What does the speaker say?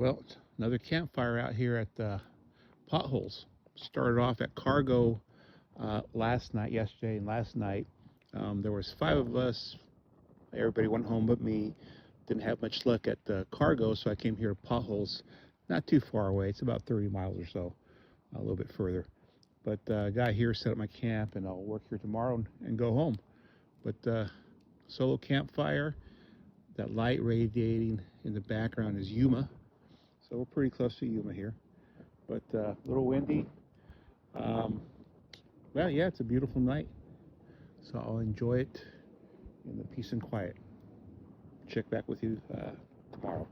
Well, it's another campfire out here at Potholes. Started off at Cargo yesterday and last night. There was five of us. Everybody went home but me. Didn't have much luck at the Cargo, so I came here to Potholes. Not too far away. It's about 30 miles or so, a little bit further. But I got here, set up my camp, and I'll work here tomorrow and go home. But solo campfire. That light radiating in the background is Yuma. So we're pretty close to Yuma here, but a little windy. Well, yeah, it's a beautiful night, so I'll enjoy it in the peace and quiet. Check back with you tomorrow.